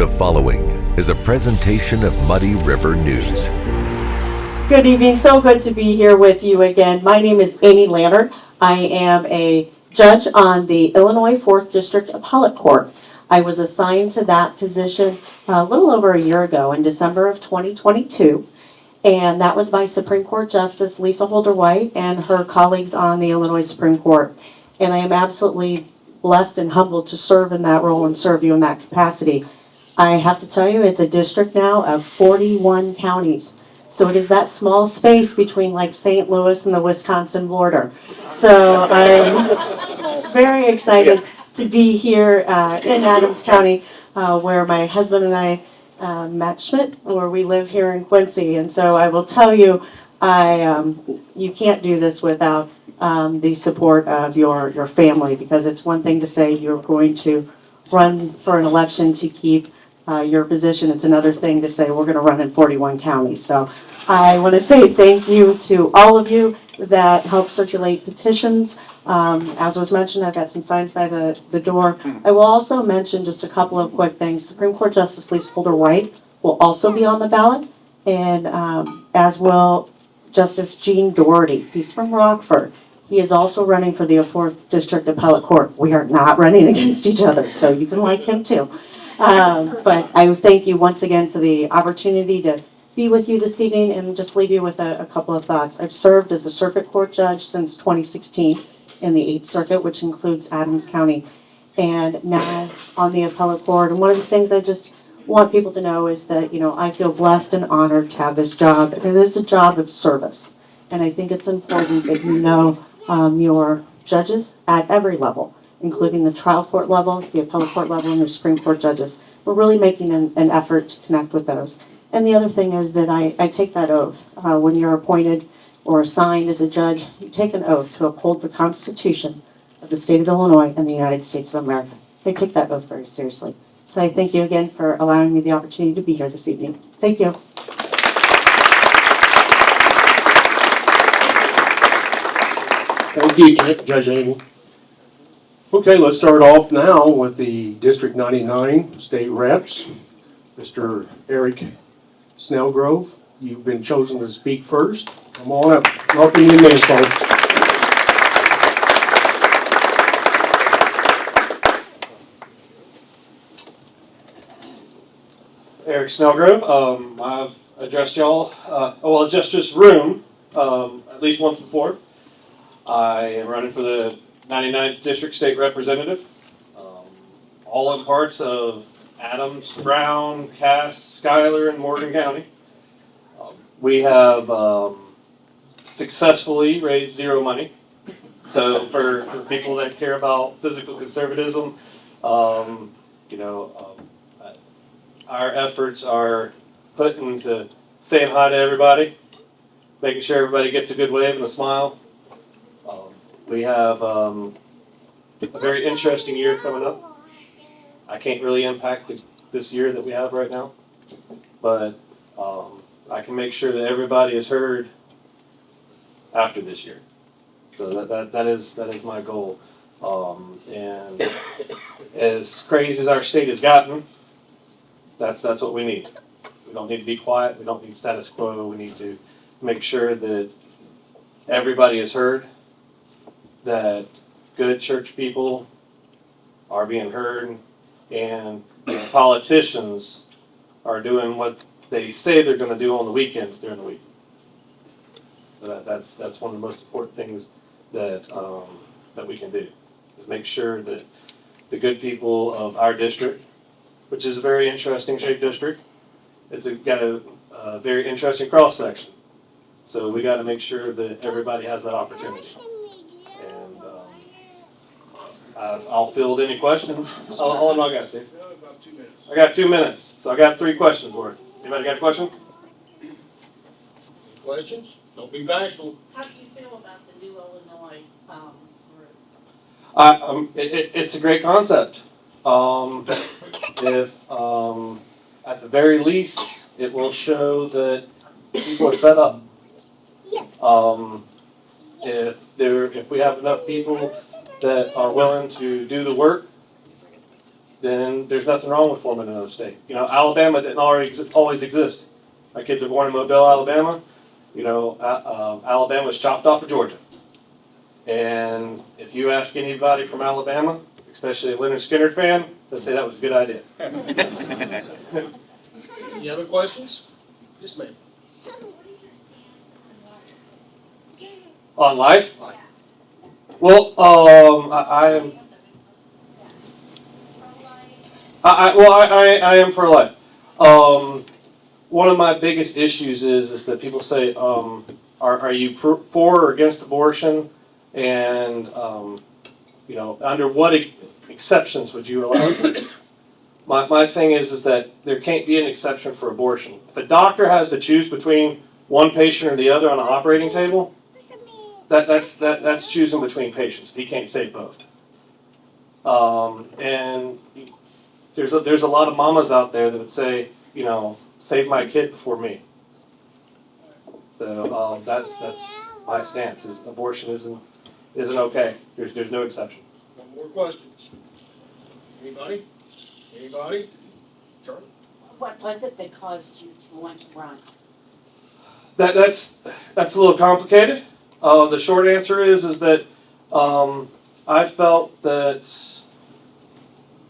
The following is a presentation of Muddy River News. Good evening. So good to be here with you again. My name is Amy Lannert. I am a judge on the Illinois 4th District Appellate Court. I was assigned to that position a little over a year ago in December of 2022. And that was by Supreme Court Justice Lisa Holder White and her colleagues on the Illinois Supreme Court. And I am absolutely blessed and humbled to serve in that role and serve you in that capacity. I have to tell you, it's a district now of 41 counties. So it is that small space between like St. Louis and the Wisconsin border. So I'm very excited to be here in Adams County, where my husband and I, Matt Schmidt, where we live here in Quincy. And so I will tell you, you can't do this without the support of your family, because it's one thing to say you're going to run for an election to keep your position. It's another thing to say we're going to run in 41 counties. So I want to say thank you to all of you that help circulate petitions. As was mentioned, I've got some signs by the door. I will also mention just a couple of quick things. Supreme Court Justice Lisa Holder White will also be on the ballot, and as will Justice Gene Doherty. He's from Rockford. He is also running for the 4th District Appellate Court. We are not running against each other, so you can like him too. But I thank you once again for the opportunity to be with you this evening and just leave you with a couple of thoughts. I've served as a circuit court judge since 2016 in the 8th Circuit, which includes Adams County, and now on the appellate court. And one of the things I just want people to know is that, I feel blessed and honored to have this job. And it is a job of service. And I think it's important that you know your judges at every level, including the trial court level, the appellate court level, and your Supreme Court judges. We're really making an effort to connect with those. And the other thing is that I take that oath. When you're appointed or assigned as a judge, you take an oath to uphold the Constitution of the state of Illinois and the United States of America. I take that oath very seriously. So I thank you again for allowing me the opportunity to be here this evening. Thank you. Thank you, Judge Amy. Okay, let's start off now with the District 99 state reps. Mr. Eric Snellgrove, you've been chosen to speak first. Come on up. Welcome you in, folks. Eric Snellgrove. I've addressed y'all, addressed this room at least once before. I am running for the 99th District State Representative, all in parts of Adams, Brown, Cass, Schuyler, and Morgan County. We have successfully raised zero money. So for people that care about physical conservatism, our efforts are put into saying hi to everybody, making sure everybody gets a good wave and a smile. We have a very interesting year coming up. I can't really impact this year that we have right now, but I can make sure that everybody is heard after this year. So that is my goal. And as crazy as our state has gotten, that's what we need. We don't need to be quiet. We don't need status quo. We need to make sure that everybody is heard, that good church people are being heard, and politicians are doing what they say they're going to do on the weekends during the week. So that's one of the most important things that we can do, is make sure that the good people of our district, which is a very interesting shaped district, it's got a very interesting cross section. So we got to make sure that everybody has that opportunity. And I'll field any questions. How long do I got, Steve? About 2 minutes. I got 2 minutes, so I got 3 questions for you. Anybody got a question? Questions? Don't be bashful. How do you feel about the new Illinois group? It's a great concept. If at the very least, it will show that people are fed up. If we have enough people that are willing to do the work, then there's nothing wrong with forming another state. You know, Alabama didn't always exist. My kids are born in Mobile, Alabama. You know, Alabama was chopped off of Georgia. And if you ask anybody from Alabama, especially a Leonard Skinner fan, they'll say that was a good idea. Any other questions? Yes, ma'am. On life? Well, I am pro-life. One of my biggest issues is that people say, are you for or against abortion? And, you know, under what exceptions would you allow it? My thing is that there can't be an exception for abortion. If a doctor has to choose between one patient or the other on an operating table, that's choosing between patients. He can't save both. And there's a lot of mamas out there that would say, you know, save my kid before me. So that's my stance. Is abortion isn't okay. There's no exception. One more questions. Anybody? Anybody? Charlie? What was it that caused you to want to run? That's a little complicated. The short answer is that I felt that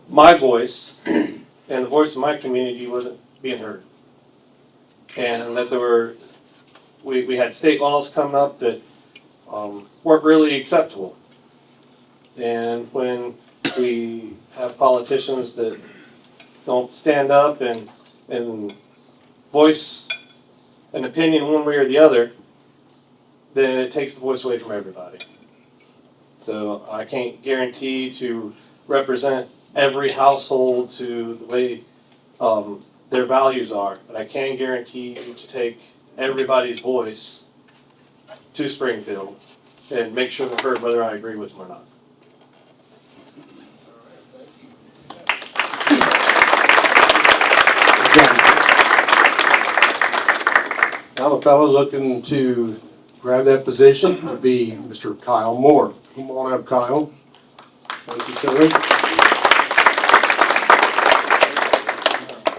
my voice and the voice of my community wasn't being heard, and that we had state laws coming up that weren't really acceptable. And when we have politicians that don't stand up and voice an opinion one way or the other, then it takes the voice away from everybody. So I can't guarantee to represent every household to the way their values are, but I can guarantee to take everybody's voice to Springfield and make sure they're heard whether I agree with them or not. Now the fellow looking to grab that position would be Mr. Kyle Moore. Come on up, Kyle. Thank you, sir.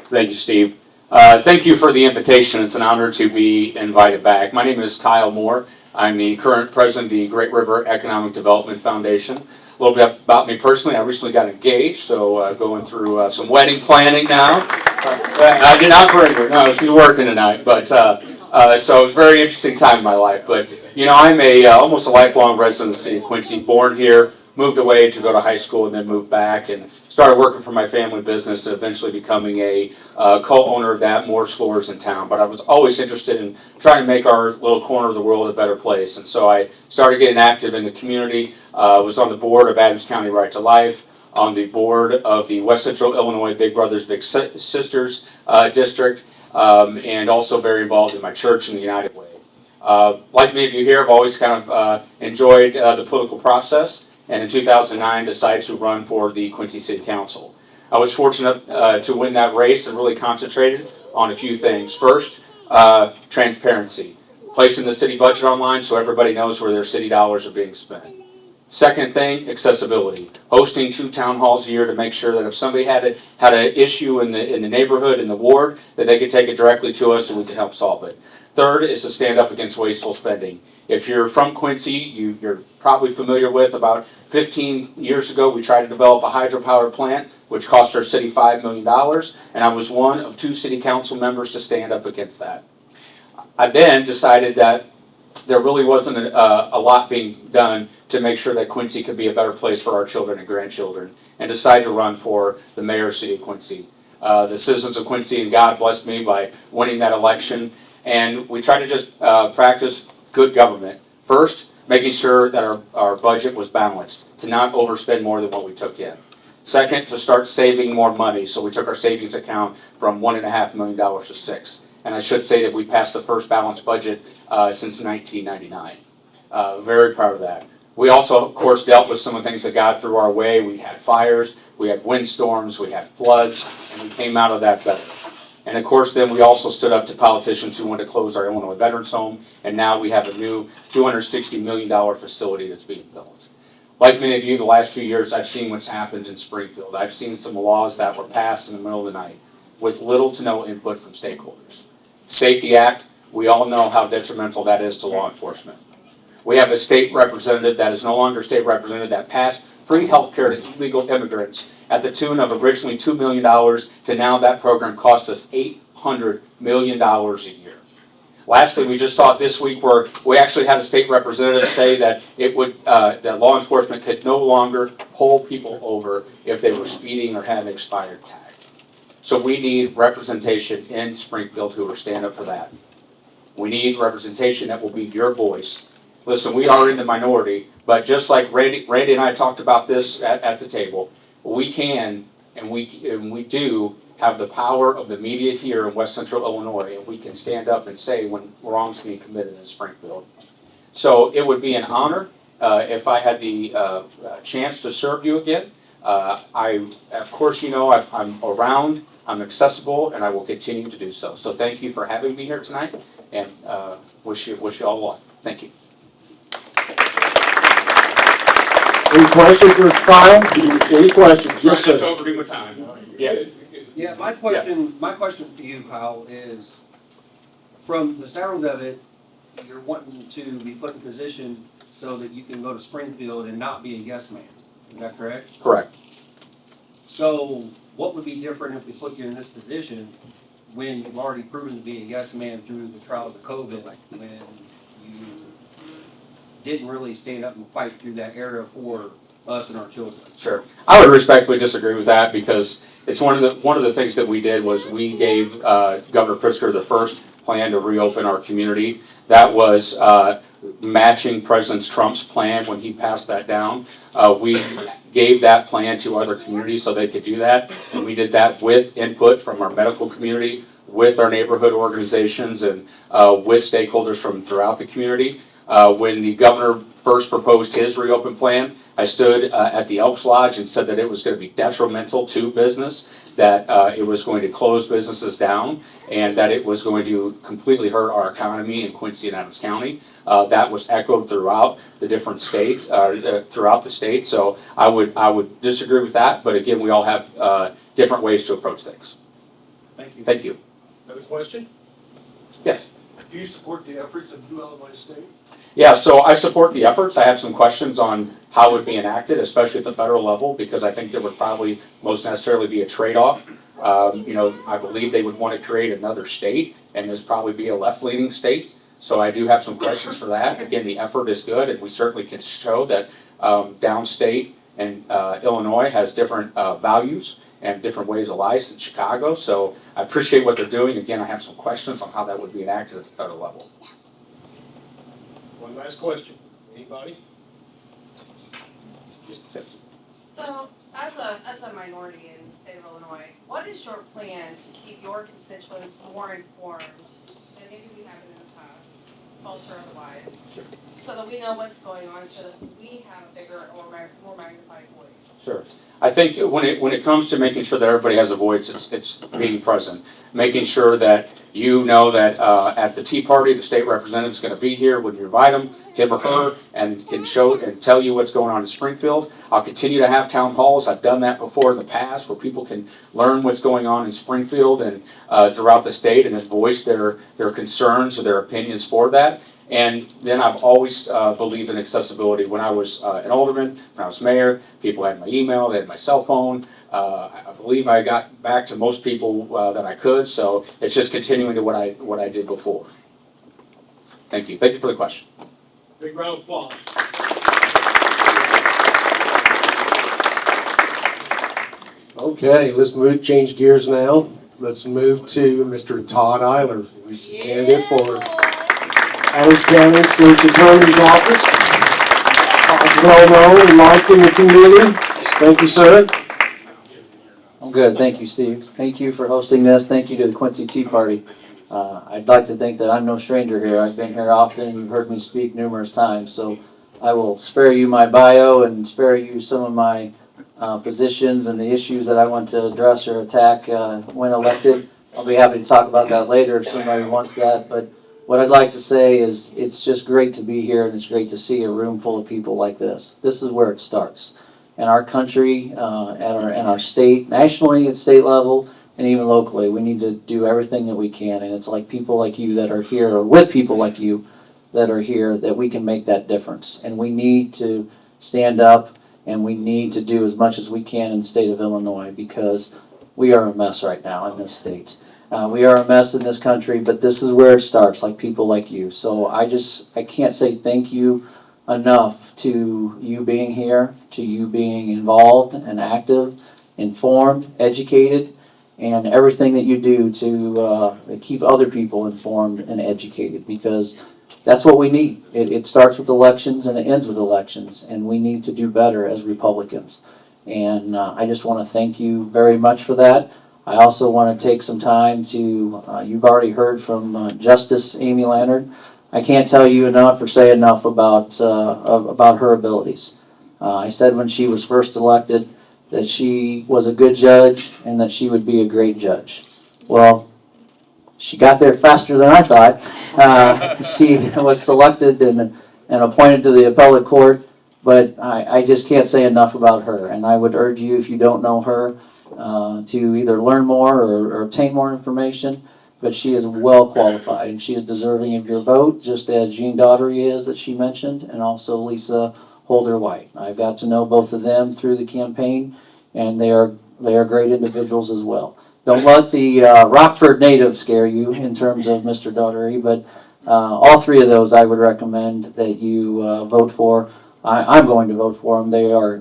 Thank you, Steve. Thank you for the invitation. It's an honor to be invited back. My name is Kyle Moore. I'm the current president of the Great River Economic Development Foundation. A little bit about me personally. I recently got engaged, so going through some wedding planning now. I did not bring her. No, she's working tonight. But so it was a very interesting time in my life. But you know, I'm almost a lifelong resident of the city of Quincy. Born here, moved away to go to high school, and then moved back and started working for my family business, eventually becoming a co-owner of that, more stores in town. But I was always interested in trying to make our little corner of the world a better place. And so I started getting active in the community, was on the board of Adams County Right to Life, on the board of the West Central Illinois Big Brothers Big Sisters District, and also very involved in my church in the United Way. Like many of you here, I've always kind of enjoyed the political process, and in 2009 decided to run for the Quincy City Council. I was fortunate to win that race and really concentrated on a few things. First, transparency, placing the city budget online so everybody knows where their city dollars are being spent. Second thing, accessibility, hosting 2 town halls a year to make sure that if somebody had an issue in the neighborhood, in the ward, that they could take it directly to us and we could help solve it. Third is to stand up against wasteful spending. If you're from Quincy, you're probably familiar with about 15 years ago, we tried to develop a hydropower plant, which cost our city $5 million, and I was one of 2 city council members to stand up against that. I then decided that there really wasn't a lot being done to make sure that Quincy could be a better place for our children and grandchildren, and decided to run for the mayor of the city of Quincy. The citizens of Quincy and God blessed me by winning that election. And we try to just practice good government. First, making sure that our budget was balanced, to not overspend more than what we took in. Second, to start saving more money. So we took our savings account from $1.5 million to $6 million. And I should say that we passed the first balanced budget since 1999. Very proud of that. We also, of course, dealt with some of the things that got through our way. We had fires, we had windstorms, we had floods, and we came out of that better. And of course, then we also stood up to politicians who wanted to close our Illinois Veterans Home, and now we have a new $260 million facility that's being built. Like many of you, the last few years, I've seen what's happened in Springfield. I've seen some laws that were passed in the middle of the night with little to no input from stakeholders. Safety Act, we all know how detrimental that is to law enforcement. We have a state representative that is no longer state representative that passed free health care to illegal immigrants at the tune of originally $2 million to now that program costs us $800 million a year. Lastly, we just saw it this week where we actually had a state representative say that it would that law enforcement could no longer pull people over if they were speeding or had an expired tag. So we need representation in Springfield who will stand up for that. We need representation that will be your voice. Listen, we are in the minority, but just like Randy and I talked about this at the table, we can and we do have the power of the media here in West Central Illinois, and we can stand up and say when wrong's being committed in Springfield. So it would be an honor if I had the chance to serve you again. Of course, I'm around, I'm accessible, and I will continue to do so. So thank you for having me here tonight, and wish you all luck. Thank you. Any questions for Kyle? Any questions? Yes, sir. Over my time. Yeah. Yeah, my question for you, Kyle, is from the sound of it, you're wanting to be put in position so that you can go to Springfield and not be a yes man. Is that correct? Correct. So what would be different if we put you in this position when you've already proven to be a yes man through the trials of COVID, when you didn't really stand up and fight through that era for us and our children? Sure. I would respectfully disagree with that because it's one of the things that we did was we gave Governor Pritzker the first plan to reopen our community. That was matching President Trump's plan when he passed that down. We gave that plan to other communities so they could do that, and we did that with input from our medical community, with our neighborhood organizations, and with stakeholders from throughout the community. When the governor first proposed his reopen plan, I stood at the Elks Lodge and said that it was going to be detrimental to business, that it was going to close businesses down, and that it was going to completely hurt our economy in Quincy and Adams County. That was echoed throughout the different states, throughout the state. So I would disagree with that, but again, we all have different ways to approach things. Thank you. Thank you. Another question? Yes. Do you support the efforts of New Illinois State? Yeah, so I support the efforts. I have some questions on how it would be enacted, especially at the federal level, because I think there would probably most necessarily be a trade-off. I believe they would want to create another state, and there's probably be a left-leaning state. So I do have some questions for that. Again, the effort is good, and we certainly can show that downstate and Illinois has different values and different ways of life in Chicago. So I appreciate what they're doing. Again, I have some questions on how that would be enacted at the federal level. One last question. Anybody? Yes. So, as a minority in the state of Illinois, what is your plan to keep your constituents more informed than maybe we have in the past, culture otherwise? Sure. So that we know what's going on, so that we have a bigger or more magnified voice. Sure. I think when it comes to making sure that everybody has a voice, it's being present, making sure that you know that at the Tea Party, the state representative is going to be here when you invite him or her, and can show and tell you what's going on in Springfield. I'll continue to have town halls. I've done that before in the past, where people can learn what's going on in Springfield and throughout the state, and then voice their concerns or their opinions for that. And then I've always believed in accessibility. When I was an alderman, when I was mayor, people had my email, they had my cell phone. I believe I got back to most people that I could, so it's just continuing to what I did before. Thank you. Thank you for the question. Big round of applause. Okay, let's change gears now. Let's move to Mr. Todd Eiler, who's a candidate for Adams County State's Attorney's Office. Well known and liked in the community. Thank you, sir. I'm good, thank you, Steve. Thank you for hosting this. Thank you to the Quincy Tea Party. I'd like to think that I'm no stranger here. I've been here often, and you've heard me speak numerous times. So I will spare you my bio and spare you some of my positions and the issues that I want to address or attack when elected. I'll be happy to talk about that later if somebody wants that. But what I'd like to say is it's just great to be here, and it's great to see a room full of people like this. This is where it starts. In our country, in our state, nationally at state level, and even locally, we need to do everything that we can. And it's like people like you that are here, or with people like you that are here, that we can make that difference. And we need to stand up, and we need to do as much as we can in the state of Illinois, because we are a mess right now in this state. We are a mess in this country, but this is where it starts, like people like you. So I can't say thank you enough to you being here, to you being involved and active, informed, educated, and everything that you do to keep other people informed and educated, because that's what we need. It starts with elections and it ends with elections, and we need to do better as Republicans. And I just want to thank you very much for that. I also want to take some time to, you've already heard from Justice Amy Lannard. I can't tell you enough or say enough about her abilities. I said when she was first elected that she was a good judge and that she would be a great judge. Well, she got there faster than I thought. She was selected and appointed to the appellate court, but I just can't say enough about her. And I would urge you, if you don't know her, to either learn more or obtain more information. But she is well qualified, and she is deserving of your vote, just as Jean Daugherty is, that she mentioned, and also Lisa Holder-White. I've got to know both of them through the campaign, and they are great individuals as well. Don't let the Rockford native scare you in terms of Mr. Daugherty, but all three of those I would recommend that you vote for. I'm going to vote for them.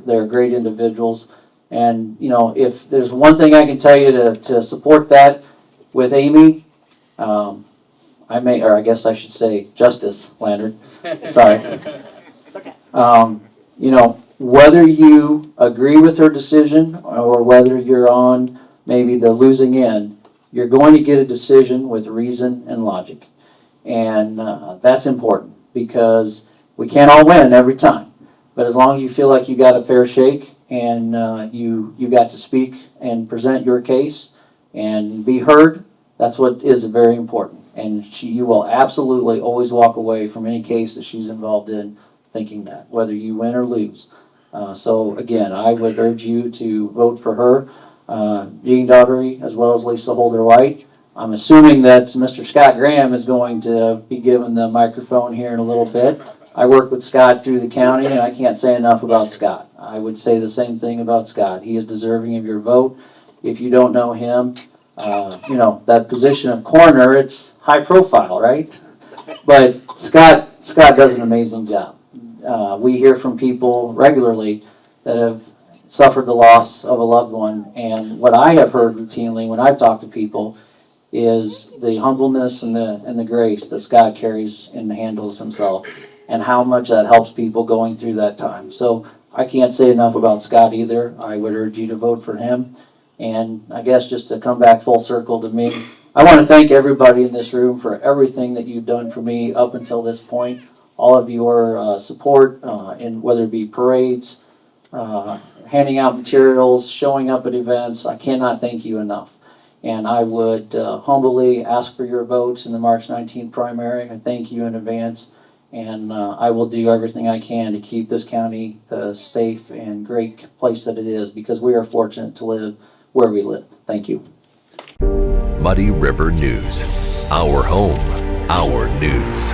They're great individuals, and you know, if there's one thing I can tell you to support that with Amy, I guess I should say Justice Lannard. Sorry. It's okay. You know, whether you agree with her decision or whether you're on maybe the losing end, you're going to get a decision with reason and logic. And that's important, because we can't all win every time. But as long as you feel like you got a fair shake and you got to speak and present your case and be heard, that's what is very important. And you will absolutely always walk away from any case that she's involved in thinking that, whether you win or lose. So again, I would urge you to vote for her, Jean Daugherty, as well as Lisa Holder-White. I'm assuming that Mr. Scott Graham is going to be given the microphone here in a little bit. I work with Scott through the county, and I can't say enough about Scott. I would say the same thing about Scott. He is deserving of your vote. If you don't know him, you know, that position of coroner, it's high profile, right? But Scott does an amazing job. We hear from people regularly that have suffered the loss of a loved one, and what I have heard routinely when I've talked to people is the humbleness and the grace that Scott carries and handles himself, and how much that helps people going through that time. So I can't say enough about Scott either. I would urge you to vote for him. And I guess just to come back full circle to me, I want to thank everybody in this room for everything that you've done for me up until this point. All of your support, in whether it be parades, handing out materials, showing up at events. I cannot thank you enough. And I would humbly ask for your votes in the March 19th primary. I thank you in advance. And I will do everything I can to keep this county the safe and great place that it is, because we are fortunate to live where we live. Thank you. Muddy River News. Our home, our news.